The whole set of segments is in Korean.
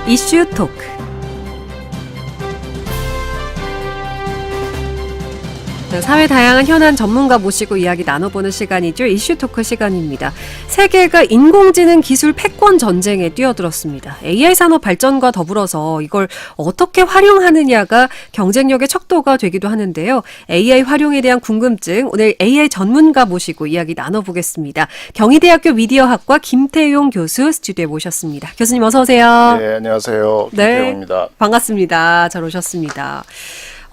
이슈 토크. 사회 다양한 현안 전문가 모시고 이야기 나눠보는 시간이죠. 이슈 토크 시간입니다. 세계가 인공지능 기술 패권 전쟁에 뛰어들었습니다. AI 산업 발전과 더불어서 이걸 어떻게 활용하느냐가 경쟁력의 척도가 되기도 하는데요. AI 활용에 대한 궁금증, 오늘 AI 전문가 모시고 이야기 나눠보겠습니다. 경희대학교 미디어학과 김태용 교수 스튜디오에 모셨습니다. 교수님 어서 오세요. 네, 안녕하세요. 김태용입니다. 네, 반갑습니다. 잘 오셨습니다.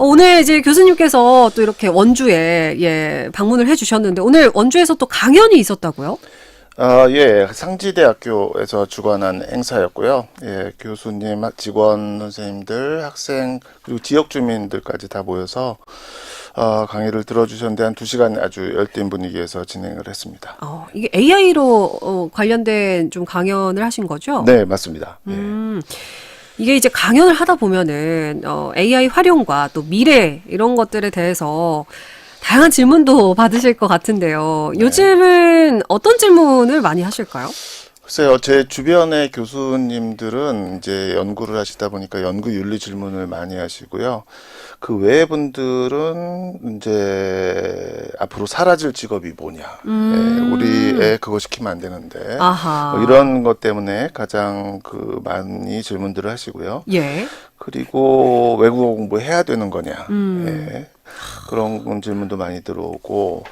오늘 이제 교수님께서 또 이렇게 원주에 방문을 해주셨는데 오늘 원주에서 또 강연이 있었다고요? 예, 상지대학교에서 주관한 행사였고요. 예, 교수님, 직원, 선생님들, 학생, 그리고 지역 주민들까지 다 모여서 강의를 들어주셨는데 한 2시간 아주 열띤 분위기에서 진행을 했습니다. 이게 AI로 관련된 좀 강연을 하신 거죠? 네, 맞습니다. 예. 이게 이제 강연을 하다 보면은 AI 활용과 또 미래 이런 것들에 대해서 다양한 질문도 받으실 것 같은데요. 네. 요즘은 어떤 질문을 많이 하실까요? 글쎄요, 제 주변의 교수님들은 이제 연구를 하시다 보니까 연구 윤리 질문을 많이 하시고요. 그 외의 분들은 이제 앞으로 사라질 직업이 뭐냐. 예, 우리 애 그거 시키면 안 되는데. 아하. 뭐 이런 것 때문에 가장 많이 질문들을 하시고요. 예. 그리고 외국어 공부해야 되는 거냐. 예, 그런 질문도 많이 들어오고.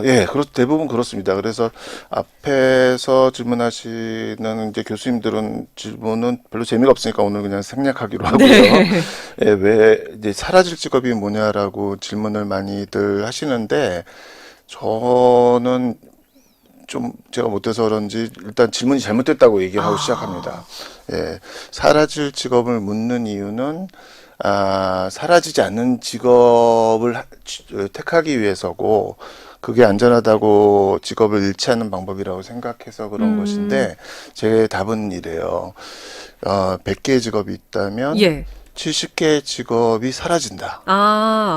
예, 대부분 그렇습니다. 그래서 앞에서 질문하시는 이제 교수님들은 질문은 별로 재미가 없으니까 오늘 그냥 생략하기로 하고요. 네. 예, 왜 이제 사라질 직업이 뭐냐라고 질문을 많이들 하시는데 저는 좀 제가 못해서 그런지 일단 질문이 잘못됐다고 얘기를 하고 시작합니다. 예, 사라질 직업을 묻는 이유는 사라지지 않는 직업을 택하기 위해서고 그게 안전하다고 직업을 잃지 않는 방법이라고 생각해서 그런 것인데 제 답은 이래요. 100개의 직업이 있다면 예. 70개의 직업이 사라진다.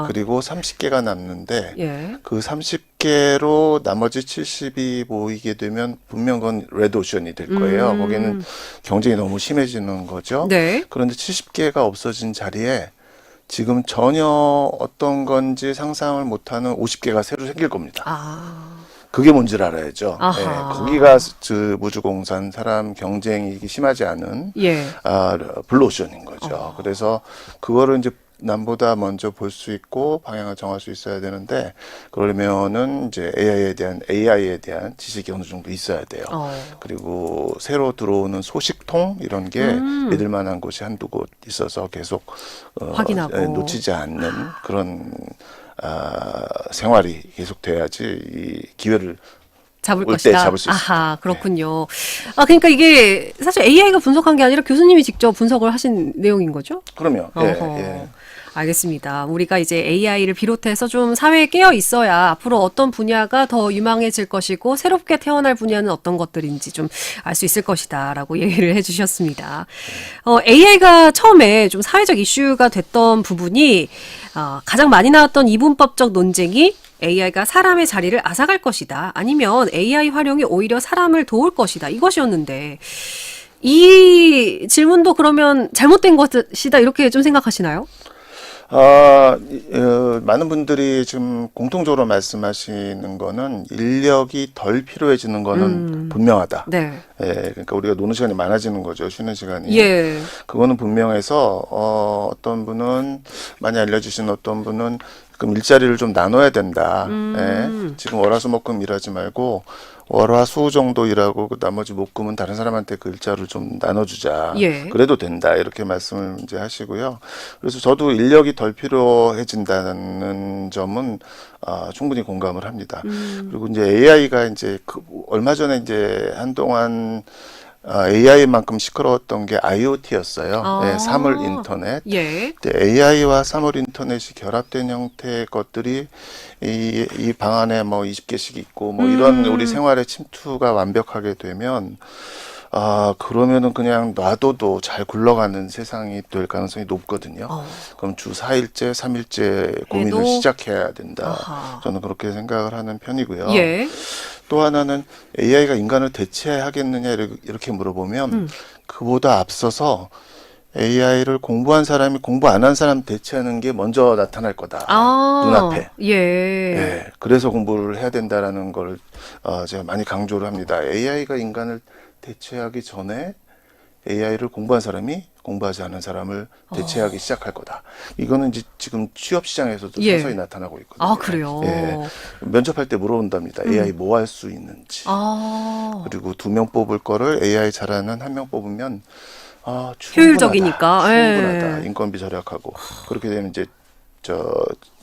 그리고 30개가 남는데 예. 그 30개로 나머지 70이 모이게 되면 분명 그건 레드오션이 될 거예요. 거기는 경쟁이 너무 심해지는 거죠. 네. 그런데 70개가 없어진 자리에 지금 전혀 어떤 건지 상상을 못하는 50개가 새로 생길 겁니다. 그게 뭔지를 알아야죠. 예, 거기가 무주공산 사람 경쟁이 심하지 않은 예. 블루오션인 거죠. 그래서 그거를 이제 남보다 먼저 볼 수 있고 방향을 정할 수 있어야 되는데 그러면은 이제 AI에 대한 지식이 어느 정도 있어야 돼요. 그리고 새로 들어오는 소식통 이런 게 믿을 만한 곳이 한두 곳 있어서 계속 확인하고 놓치지 않는 그런 생활이 계속돼야지 이 기회를 잡을 올 때 것이다. 잡을 수 있습니다. 아하, 그렇군요. 그러니까 이게 사실 AI가 분석한 게 아니라 교수님이 직접 분석을 하신 내용인 거죠? 그럼요. 예. 알겠습니다. 우리가 이제 AI를 비롯해서 좀 사회에 깨어 있어야 앞으로 어떤 분야가 더 유망해질 것이고 새롭게 태어날 분야는 어떤 것들인지 좀 알 수 있을 것이다라고 얘기를 해주셨습니다. AI가 처음에 좀 사회적 이슈가 됐던 부분이 가장 많이 나왔던 이분법적 논쟁이 AI가 사람의 자리를 앗아갈 것이다. 아니면 AI 활용이 오히려 사람을 도울 것이다. 이것이었는데 이 질문도 그러면 잘못된 것이다 이렇게 좀 생각하시나요? 많은 분들이 지금 공통적으로 말씀하시는 거는 인력이 덜 필요해지는 거는 분명하다. 네. 예, 그러니까 우리가 노는 시간이 많아지는 거죠. 쉬는 시간이. 예. 그거는 분명해서 어떤 분은 많이 알려주신 어떤 분은 그럼 일자리를 좀 나눠야 된다. 예, 지금 월화수목금 일하지 말고 월화수 정도 일하고 그 나머지 목금은 다른 사람한테 그 일자를 좀 나눠주자. 예. 그래도 된다 이렇게 말씀을 이제 하시고요. 그래서 저도 인력이 덜 필요해진다는 점은 충분히 공감을 합니다. 그리고 이제 AI가 이제 얼마 전에 이제 한동안 AI만큼 시끄러웠던 게 IoT였어요. 네, 사물 인터넷. 예. AI와 사물 인터넷이 결합된 형태의 것들이 이 방 안에 뭐 20개씩 있고 뭐 이런 우리 생활의 침투가 완벽하게 되면 그러면은 그냥 놔둬도 잘 굴러가는 세상이 될 가능성이 높거든요. 그럼 주 4일째, 3일째 고민을 해도? 시작해야 된다. 아하. 저는 그렇게 생각을 하는 편이고요. 예. 또 하나는 AI가 인간을 대체하겠느냐 이렇게 물어보면 그보다 앞서서 AI를 공부한 사람이 공부 안 한 사람 대체하는 게 먼저 나타날 거다. 눈앞에. 예. 예, 그래서 공부를 해야 된다라는 걸 제가 많이 강조를 합니다. AI가 인간을 대체하기 전에 AI를 공부한 사람이 공부하지 않은 사람을 대체하기 시작할 거다. 이거는 이제 지금 취업 시장에서도 예. 서서히 나타나고 있거든요. 아, 그래요? 예, 면접할 때 물어본답니다. AI 뭐 할 수 있는지. 그리고 2명 뽑을 거를 AI 잘하는 1명 뽑으면 효율적이니까. 충분하다. 예. 인건비 절약하고 그렇게 되면 이제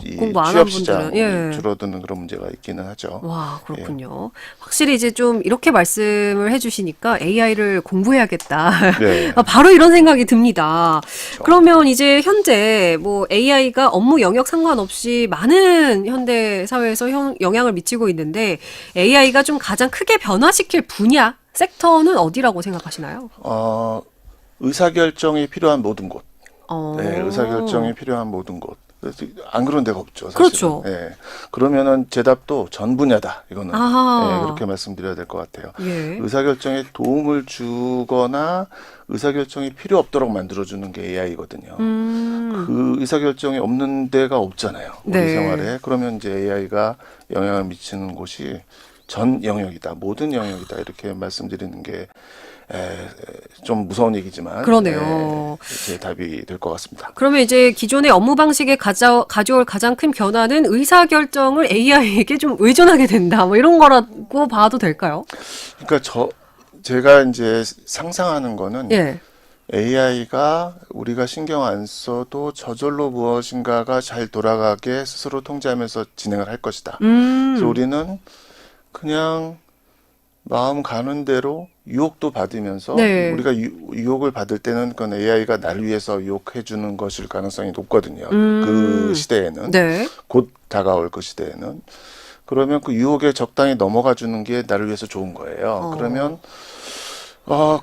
이 공부 안 한 취업 시장 분들은, 예. 줄어드는 그런 문제가 있기는 하죠. 와, 그렇군요. 확실히 이제 좀 이렇게 말씀을 해주시니까 AI를 공부해야겠다. 네. 바로 이런 생각이 듭니다. 그러면 이제 현재 뭐 AI가 업무 영역 상관없이 많은 현대 사회에서 영향을 미치고 있는데 AI가 좀 가장 크게 변화시킬 분야, 섹터는 어디라고 생각하시나요? 의사결정이 필요한 모든 곳. 어. 네, 의사결정이 필요한 모든 곳. 그래서 안 그런 데가 없죠. 사실은. 그렇죠. 네. 그러면은 제 답도 전 분야다. 이거는. 아하. 네, 그렇게 말씀드려야 될 것 같아요. 예. 의사결정에 도움을 주거나 의사결정이 필요 없도록 만들어주는 게 AI거든요. 그 의사결정이 없는 데가 없잖아요. 우리 네. 생활에. 그러면 이제 AI가 영향을 미치는 곳이 전 영역이다. 모든 영역이다. 이렇게 말씀드리는 게 좀 무서운 얘기지만 그러네요. 제 답이 될 것 같습니다. 그러면 이제 기존의 업무 방식에 가져올 가장 큰 변화는 의사결정을 AI에게 좀 의존하게 된다. 뭐 이런 거라고 봐도 될까요? 그러니까 제가 이제 상상하는 거는 예. AI가 우리가 신경 안 써도 저절로 무엇인가가 잘 돌아가게 스스로 통제하면서 진행을 할 것이다. 그래서 우리는 그냥 마음 가는 대로 유혹도 받으면서 네. 우리가 유혹을 받을 때는 그건 AI가 나를 위해서 유혹해 주는 것일 가능성이 높거든요. 그 시대에는. 네. 곧 다가올 그 시대에는. 그러면 그 유혹에 적당히 넘어가 주는 게 나를 위해서 좋은 거예요. 그러면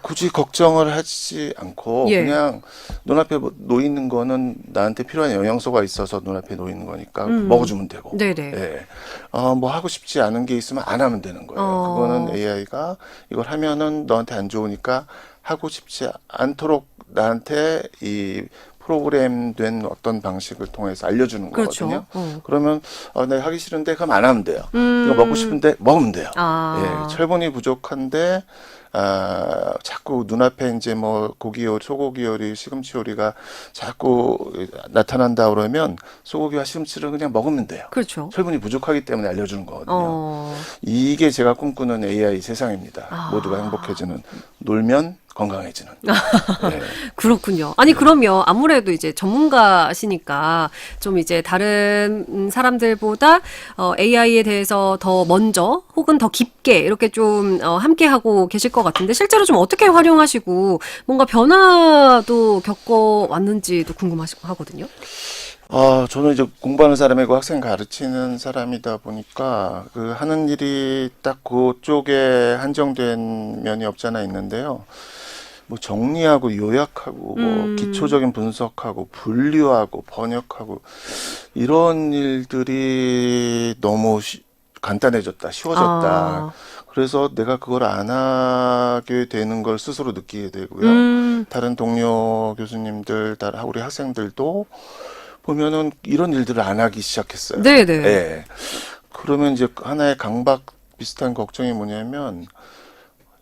굳이 걱정을 하지 않고 예. 그냥 눈앞에 놓이는 거는 나한테 필요한 영양소가 있어서 눈앞에 놓이는 거니까 먹어주면 되고. 네네. 예. 뭐 하고 싶지 않은 게 있으면 안 하면 되는 거예요. 그거는 AI가 이걸 하면은 너한테 안 좋으니까 하고 싶지 않도록 나한테 이 프로그램된 어떤 방식을 통해서 알려주는 그렇죠. 거거든요. 그러면 내가 하기 싫은데 그럼 안 하면 돼요. 이거 먹고 싶은데 먹으면 돼요. 예, 철분이 부족한데 자꾸 눈앞에 이제 뭐 고기 요리, 소고기 요리, 시금치 요리가 자꾸 나타난다 그러면 소고기와 시금치를 그냥 먹으면 돼요. 그렇죠. 철분이 부족하기 때문에 알려주는 거거든요. 이게 제가 꿈꾸는 AI 세상입니다. 모두가 행복해지는, 놀면 건강해지는. 네. 그렇군요. 아니, 그러면 아무래도 이제 전문가시니까 좀 이제 다른 사람들보다 AI에 대해서 더 먼저 혹은 더 깊게 이렇게 좀 함께하고 계실 것 같은데 실제로 좀 어떻게 활용하시고 뭔가 변화도 겪어왔는지도 궁금하거든요. 저는 이제 공부하는 사람이고 학생 가르치는 사람이다 보니까 그 하는 일이 딱 그쪽에 한정된 면이 없잖아 있는데요. 뭐 정리하고 요약하고 뭐 기초적인 분석하고 분류하고 번역하고 이런 일들이 너무 간단해졌다, 쉬워졌다. 그래서 내가 그걸 안 하게 되는 걸 스스로 느끼게 되고요. 다른 동료 교수님들, 우리 학생들도 보면은 이런 일들을 안 하기 시작했어요. 네네. 네. 그러면 이제 하나의 강박 비슷한 걱정이 뭐냐면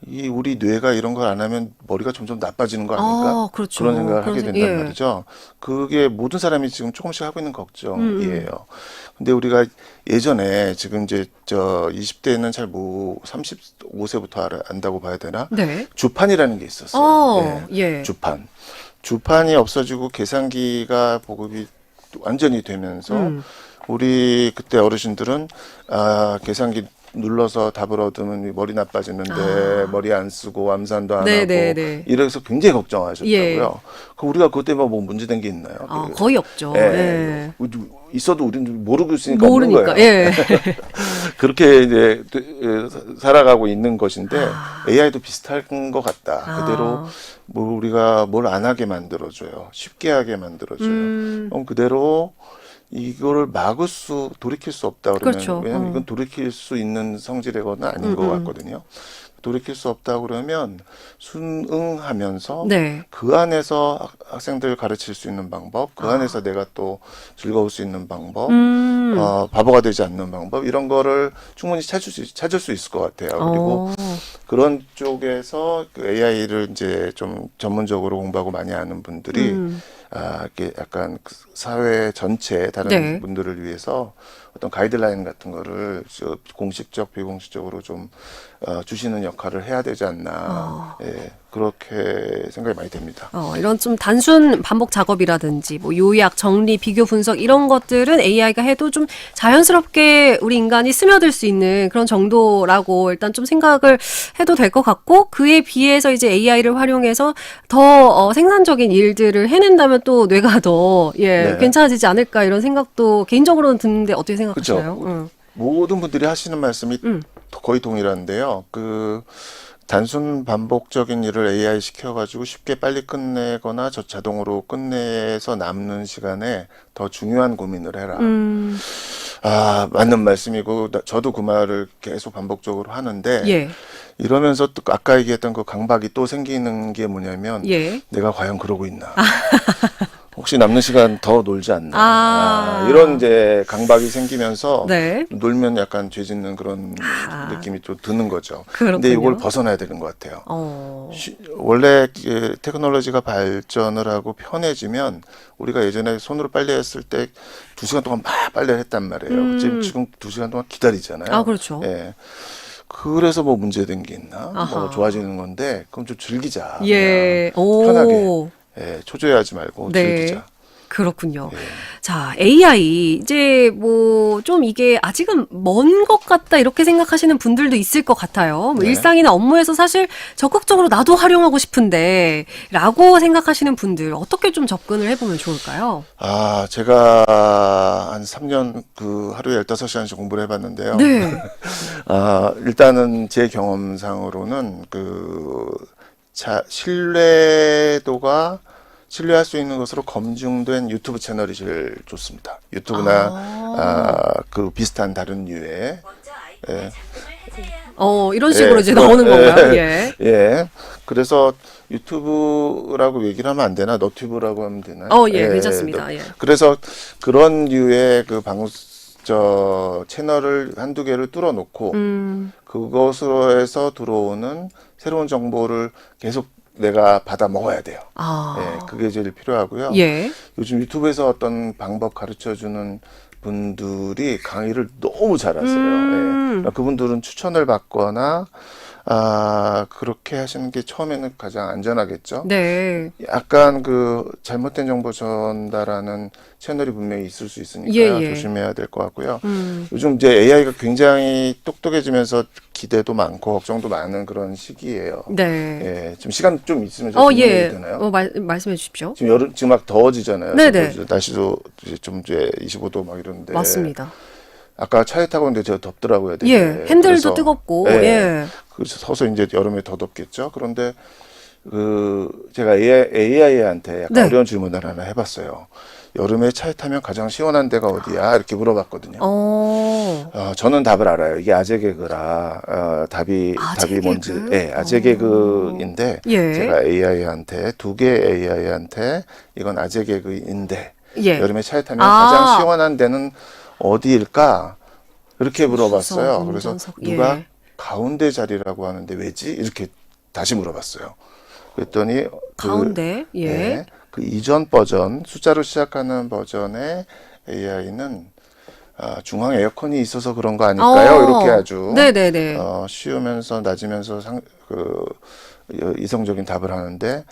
우리 뇌가 이런 걸 안 하면 머리가 점점 나빠지는 거 아닌가? 그렇죠. 그런 생각을 하게 된단 예. 말이죠. 그게 모든 사람이 지금 조금씩 하고 있는 걱정이에요. 근데 우리가 예전에 지금 이제 20대에는 35세부터 안다고 봐야 되나? 네. 주판이라는 게 있었어요. 예. 주판. 주판이 없어지고 계산기가 보급이 완전히 되면서 우리 그때 어르신들은 계산기 눌러서 답을 얻으면 머리 나빠지는데 머리 안 쓰고 암산도 안 하고 이래서 굉장히 걱정하셨다고요. 예. 우리가 그때 뭐 문제된 게 있나요? 거의 없죠. 예. 있어도 우리는 모르고 있으니까 모르니까. 없는 거예요. 예. 그렇게 이제 살아가고 있는 것인데 AI도 비슷한 것 같다. 그대로 뭐 우리가 뭘 안 하게 만들어줘요. 쉽게 하게 만들어줘요. 그럼 그대로 이거를 돌이킬 수 없다 그러면 그렇죠. 왜냐면 이건 돌이킬 수 있는 성질의 건 아닌 것 같거든요. 돌이킬 수 없다 그러면 순응하면서 네. 그 안에서 학생들 가르칠 수 있는 방법, 그 안에서 내가 또 즐거울 수 있는 방법, 바보가 되지 않는 방법 이런 거를 충분히 찾을 수 있을 것 같아요. 그리고 그런 쪽에서 그 AI를 이제 좀 전문적으로 공부하고 많이 하는 분들이 이게 약간 그 사회 전체 다른 네. 분들을 위해서 어떤 가이드라인 같은 거를 공식적, 비공식적으로 좀 주시는 역할을 해야 되지 않나. 예, 그렇게 생각이 많이 됩니다. 이런 좀 단순 반복 작업이라든지 뭐 요약, 정리, 비교, 분석 이런 것들은 AI가 해도 좀 자연스럽게 우리 인간이 스며들 수 있는 그런 정도라고 일단 좀 생각을 해도 될 것 같고 그에 비해서 이제 AI를 활용해서 더 생산적인 일들을 해낸다면 또 뇌가 더 네. 괜찮아지지 않을까 이런 생각도 개인적으로는 드는데 어떻게 생각하시나요? 그렇죠. 모든 분들이 하시는 말씀이 거의 동일한데요. 그 단순 반복적인 일을 AI 시켜가지고 쉽게 빨리 끝내거나 자동으로 끝내서 남는 시간에 더 중요한 고민을 해라. 맞는 말씀이고, 저도 그 말을 계속 반복적으로 하는데, 예. 이러면서 또 아까 얘기했던 그 강박이 또 생기는 게 뭐냐면, 예. 내가 과연 그러고 있나. 혹시 남는 시간 더 놀지 않나. 이런 이제 강박이 생기면서 네. 놀면 약간 죄 짓는 그런 느낌이 또 드는 거죠. 근데 그렇군요. 이걸 벗어나야 되는 것 같아요. 원래 테크놀로지가 발전을 하고 편해지면 우리가 예전에 손으로 빨래했을 때 2시간 동안 막 빨래를 했단 말이에요. 지금 2시간 동안 기다리잖아요. 그렇죠. 예. 그래서 뭐 문제된 게 있나? 아하. 뭐 좋아지는 건데 그럼 좀 즐기자. 예. 그냥 편하게. 예, 초조해하지 말고 네. 즐기자. 그렇군요. 예. 자, AI 이제 뭐 좀 이게 아직은 먼 것 같다 이렇게 생각하시는 분들도 있을 것 같아요. 뭐 네. 일상이나 업무에서 사실 적극적으로 나도 활용하고 싶은데라고 생각하시는 분들 어떻게 좀 접근을 해보면 좋을까요? 제가 한 3년 그 하루에 15시간씩 공부를 해봤는데요. 네. 일단은 제 경험상으로는 신뢰할 수 있는 것으로 검증된 유튜브 채널이 제일 좋습니다. 유튜브나 그 비슷한 다른 류의 이런 식으로 이제 나오는 건가요? 예. 예. 그래서 유튜브라고 얘기를 하면 안 되나? 너튜브라고 하면 되나요? 예, 괜찮습니다. 예. 그래서 그런 류의 그 채널을 한두 개를 뚫어놓고 그것으로 해서 들어오는 새로운 정보를 계속 내가 받아 먹어야 돼요. 예, 그게 제일 필요하고요. 예. 요즘 유튜브에서 어떤 방법 가르쳐 주는 분들이 강의를 너무 잘하세요. 예. 그분들은 추천을 받거나 그렇게 하시는 게 처음에는 가장 안전하겠죠. 네. 약간 그 잘못된 정보 전달하는 채널이 분명히 있을 수 있으니까요. 예. 조심해야 될 것 같고요. 요즘 이제 AI가 굉장히 똑똑해지면서 기대도 많고 걱정도 많은 그런 시기예요. 네. 예, 지금 시간 좀 있으면 좀 질문해도 되나요? 말씀해 주십시오. 지금 막 더워지잖아요. 네네. 날씨도 이제 25도 막 이러는데. 맞습니다. 아까 차에 타고 있는데 제가 덥더라고요. 되게. 예. 핸들도 그래서, 뜨겁고. 예. 예. 그래서 서서 이제 여름에 더 덥겠죠. 그런데 제가 AI한테 약간 네. 어려운 질문을 하나 해봤어요. 여름에 차에 타면 가장 시원한 데가 어디야? 이렇게 물어봤거든요. 저는 답을 알아요. 이게 아재 개그라 답이 뭔지. 예, 아재 개그인데 예. 제가 AI한테 두 개 AI한테 이건 아재 개그인데 예. 여름에 차에 타면 가장 시원한 데는 어디일까? 이렇게 물어봤어요. 그래서 운전석. 누가 예. 가운데 자리라고 하는데 왜지? 이렇게 다시 물어봤어요. 그랬더니 가운데. 예. 그 이전 버전 숫자로 시작하는 버전의 AI는 중앙 에어컨이 있어서 그런 거 아닐까요? 이렇게 아주 네네네. 쉬우면서 낮으면서 이성적인 답을 하는데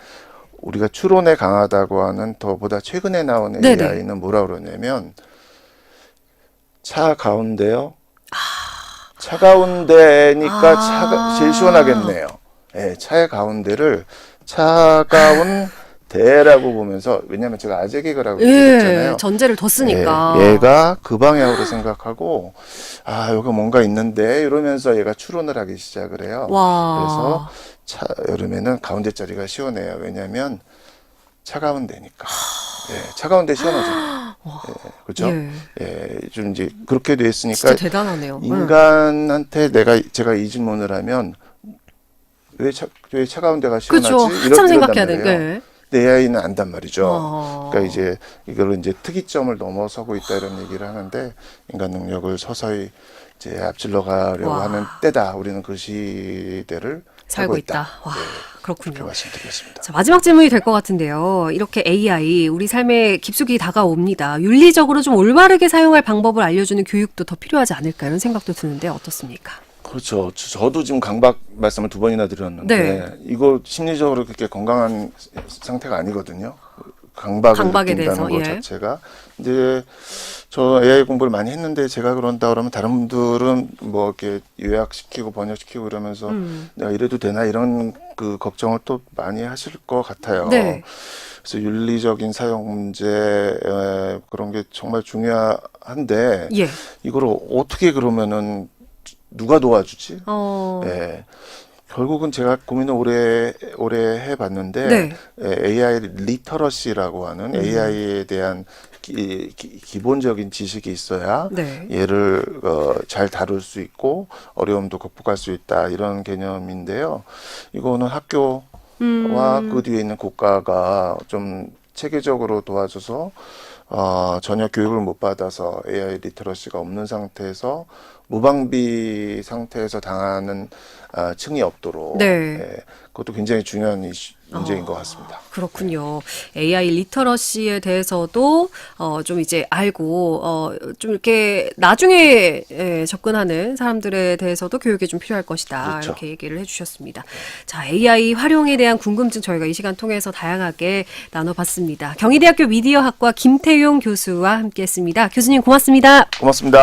우리가 추론에 강하다고 하는 더보다 최근에 나온 네네. AI는 뭐라 그러냐면 차 가운데요. 차 가운데니까 차가 제일 시원하겠네요. 예, 차의 가운데를 차가운 대라고 보면서 왜냐하면 제가 아재 개그라고 얘기했잖아요. 전제를 뒀으니까. 얘가 그 방향으로 생각하고 아 여기 뭔가 있는데 이러면서 얘가 추론을 하기 시작을 해요. 와. 그래서 여름에는 가운데 자리가 시원해요. 왜냐하면 차가운 데니까. 차가운 데 시원하잖아요. 그렇죠? 좀 이제 그렇게 돼 있으니까 진짜 대단하네요. 인간한테 제가 이 질문을 하면 왜 차가운 데가 시원하지? 그렇죠. 한참 생각해야 되니까. 근데 AI는 안단 말이죠. 그러니까 이제 이걸 이제 특이점을 넘어서고 있다 이런 얘기를 하는데 인간 능력을 서서히 이제 앞질러 가려고 하는 때다. 우리는 그 시대를 살고 있다. 와, 그렇군요. 그렇게 말씀드리겠습니다. 자, 마지막 질문이 될 것 같은데요. 이렇게 AI 우리 삶에 깊숙이 다가옵니다. 윤리적으로 좀 올바르게 사용할 방법을 알려주는 교육도 더 필요하지 않을까 이런 생각도 드는데 어떻습니까? 그렇죠. 저도 지금 강박 말씀을 2번이나 드렸는데 이거 심리적으로 그렇게 건강한 상태가 아니거든요. 강박에 대해서 것 자체가. 이제 저 AI 공부를 많이 했는데 제가 그런다 그러면 다른 분들은 뭐 이렇게 요약시키고 번역시키고 이러면서 내가 이래도 되나 이런 그 걱정을 또 많이 하실 것 같아요. 그래서 윤리적인 사용 문제 그런 게 정말 중요한데 이걸 어떻게 그러면은 누가 도와주지? 결국은 제가 고민을 오래 해봤는데 AI 리터러시라고 하는 AI에 대한 기본적인 지식이 있어야 얘를 잘 다룰 수 있고 어려움도 극복할 수 있다 이런 개념인데요. 이거는 학교와 그 뒤에 있는 국가가 좀 체계적으로 도와줘서 전혀 교육을 못 받아서 AI 리터러시가 없는 상태에서 무방비 상태에서 당하는 층이 없도록 그것도 굉장히 중요한 문제인 것 같습니다. 그렇군요. AI 리터러시에 대해서도 좀 이제 알고 좀 이렇게 나중에 접근하는 사람들에 대해서도 교육이 좀 필요할 것이다. 이렇게 얘기를 해주셨습니다. 자, AI 활용에 대한 궁금증 저희가 이 시간 통해서 다양하게 나눠봤습니다. 경희대학교 미디어학과 김태용 교수와 함께했습니다. 교수님 고맙습니다. 고맙습니다.